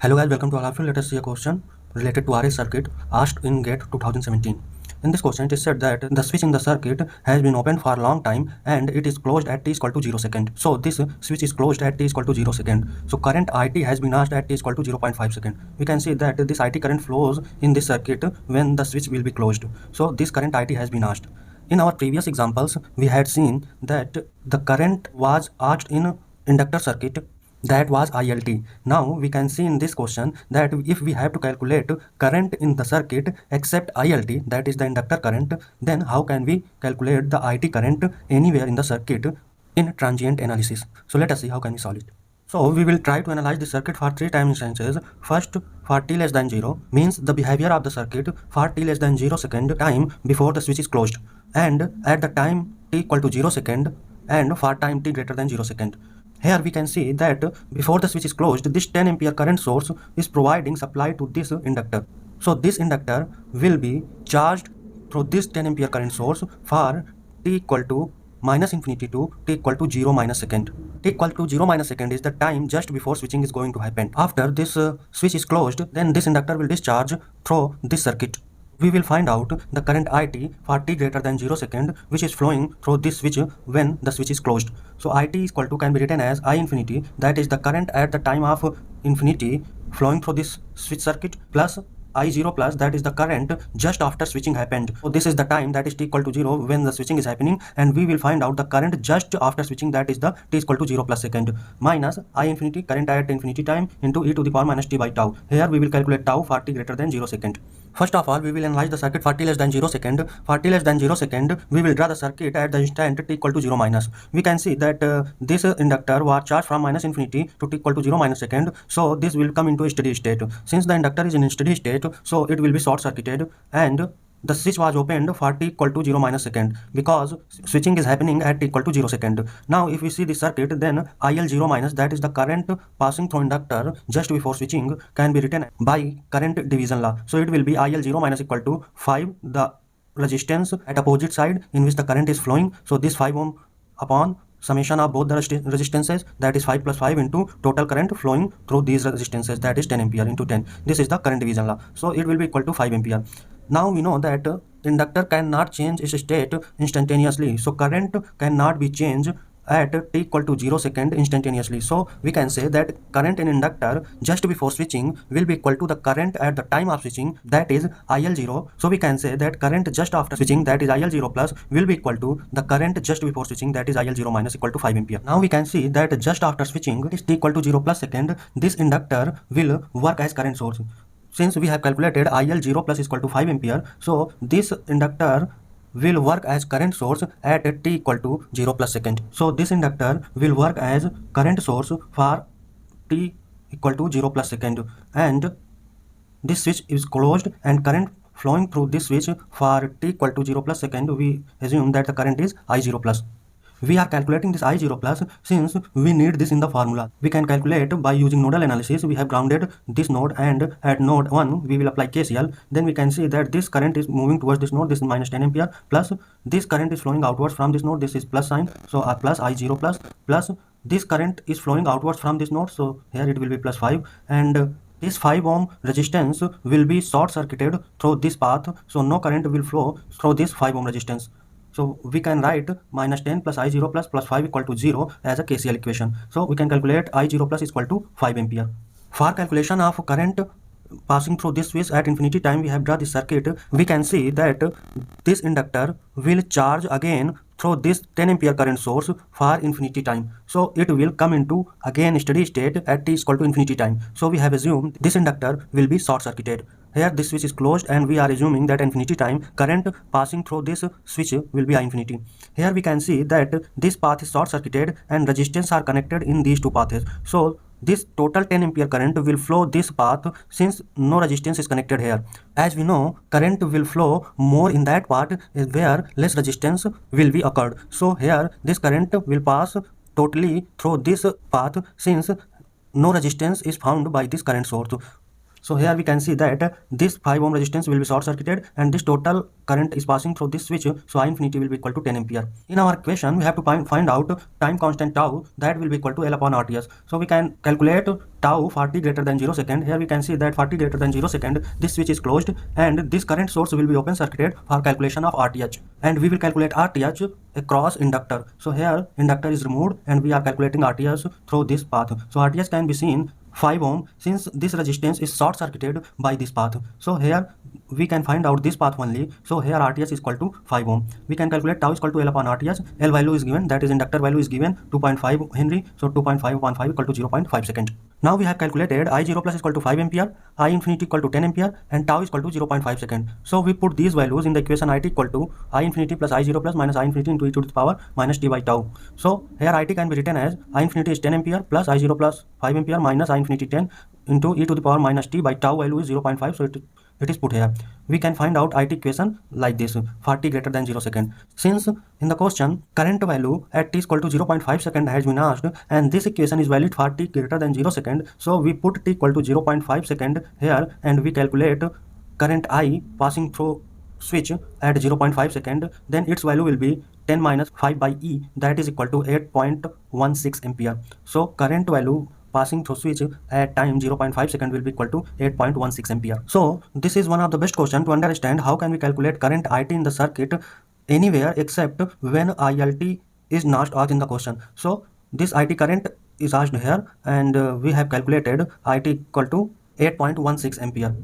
Hello guys, welcome to all of you. Let us see a question related to RS circuit asked in GATE 2017. In this question, it is said that the switch in the circuit has been opened for a long time and it is closed at t is equal to 0 second. So this switch is closed at t is equal to 0 second. So current IT has been asked at t is equal to 0.5 second. We can see that this IT current flows in this circuit when the switch will be closed. So this current IT has been asked. In our previous examples, we had seen that the current was asked in inductor circuit, that was ILT. Now we can see in this question that if we have to calculate current in the circuit except ILT, that is the inductor current, then how can we calculate the IT current anywhere in the circuit in transient analysis? So let us see how can we solve it. So we will try to analyze the circuit for three time instances. First, for t less than 0 means the behavior of the circuit for t less than 0 second time before the switch is closed, and at the time t equal to 0 second, and for time t greater than 0 second. Here we can see that before the switch is closed, this 10 ampere current source is providing supply to this inductor. So this inductor will be charged through this 10 ampere current source for t equal to minus infinity to t equal to 0 minus second. T equal to 0 minus second is the time just before switching is going to happen. After this switch is closed, then this inductor will discharge through this circuit. We will find out the current IT for t greater than 0 second, which is flowing through this switch when the switch is closed. So IT is equal to can be written as I infinity, that is the current at the time of infinity flowing through this switch circuit, plus I0 plus, that is the current just after switching happened. So this is the time, that is t equal to 0 when the switching is happening, and we will find out the current just after switching, that is the t is equal to 0 plus second, minus I infinity, current at infinity time, into e to the power minus t by tau. Here we will calculate tau for t greater than 0 second. First of all, we will analyze the circuit for t less than 0 second. For t less than 0 second, we will draw the circuit at the instant t equal to 0 minus. We can see that this inductor was charged from minus infinity to t equal to 0 minus second. So this will come into a steady state. Since the inductor is in steady state, so it will be short circuited, and the switch was opened for t equal to 0 minus second because switching is happening at t equal to 0 second. Now if we see the circuit, then IL0 minus, that is the current passing through inductor just before switching, can be written by current division law. So it will be IL0 minus equal to 5, the resistance at opposite side in which the current is flowing. So this 5 ohm upon summation of both the resistances, that is 5 plus 5 into total current flowing through these resistances, that is 10 ampere into 10. This is the current division law. So it will be equal to 5 ampere. Now we know that inductor cannot change its state instantaneously. So current cannot be changed at t equal to 0 second instantaneously. So we can say that current in inductor just before switching will be equal to the current at the time of switching, that is IL0. So we can say that current just after switching, that is IL0 plus, will be equal to the current just before switching, that is IL0 minus, equal to 5 ampere. Now we can see that just after switching, it is t equal to 0 plus second, this inductor will work as current source. Since we have calculated IL0 plus is equal to 5 ampere, so this inductor will work as current source at t equal to 0 plus second. So this inductor will work as current source for t equal to 0 plus second, and this switch is closed and current flowing through this switch for t equal to 0 plus second. We assume that the current is I0 plus. We are calculating this I0 plus since we need this in the formula. We can calculate by using nodal analysis. We have grounded this node, and at node 1 we will apply KCL. Then we can see that this current is moving towards this node. This is minus 10 ampere, plus this current is flowing outwards from this node. This is plus sign, so plus I0 plus this current is flowing outwards from this node. So here it will be plus 5, and this 5 ohm resistance will be short circuited through this path. So no current will flow through this 5 ohm resistance. So we can write minus 10 plus I0 plus 5 equal to 0 as a KCL equation. So we can calculate I0 plus is equal to 5 ampere. For calculation of current passing through this switch at infinity time, we have drawn this circuit. We can see that this inductor will charge again through this 10 ampere current source for infinity time. So it will come into again steady state at t is equal to infinity time. So we have assumed this inductor will be short circuited. Here this switch is closed, and we are assuming that infinity time current passing through this switch will be I infinity. Here we can see that this path is short circuited and resistance are connected in these two paths. So this total 10 ampere current will flow this path since no resistance is connected here. As we know, current will flow more in that part where less resistance will be occurred. So here this current will pass totally through this path since no resistance is found by this current source. So here we can see that this 5 ohm resistance will be short circuited and this total current is passing through this switch, so I infinity will be equal to 10 ampere. In our equation we have to find out time constant tau, that will be equal to L upon RTH. So we can calculate tau for t greater than 0 second. Here we can see that for t greater than 0 second this switch is closed and this current source will be open circuited for calculation of RTH, and we will calculate RTH across inductor. So here inductor is removed and we are calculating RTH through this path. So RTH can be seen 5 ohm since this resistance is short circuited by this path. So here we can find out this path only. So here RTH is equal to 5 ohm. We can calculate tau is equal to L upon RTH. L value is given, that is inductor value is given 2.5 Henry. So 2.5 upon 5 equal to 0.5 second. Now we have calculated I0 plus is equal to 5 ampere, I infinity equal to 10 ampere and tau is equal to 0.5 second. So we put these values in the equation IT equal to I infinity plus I0 plus minus I infinity into e to the power minus t by tau. So here IT can be written as I infinity is 10 ampere plus I0 plus 5 ampere minus I infinity 10 into e to the power minus t by tau value is 0.5. So it is put here. We can find out IT equation like this for t greater than 0 second. Since in the question current value at t is equal to 0.5 second has been asked and this equation is valid for t greater than 0 second, so we put t equal to 0.5 second here and we calculate current I passing through switch at 0.5 second, then its value will be 10 minus 5 by E, that is equal to 8.16 ampere. So current value passing through switch at time 0.5 second will be equal to 8.16 ampere. So this is one of the best question to understand how can we calculate current IT in the circuit anywhere except when ILT is not asked in the question. So this IT current is asked here and we have calculated IT equal to 8.16 ampere.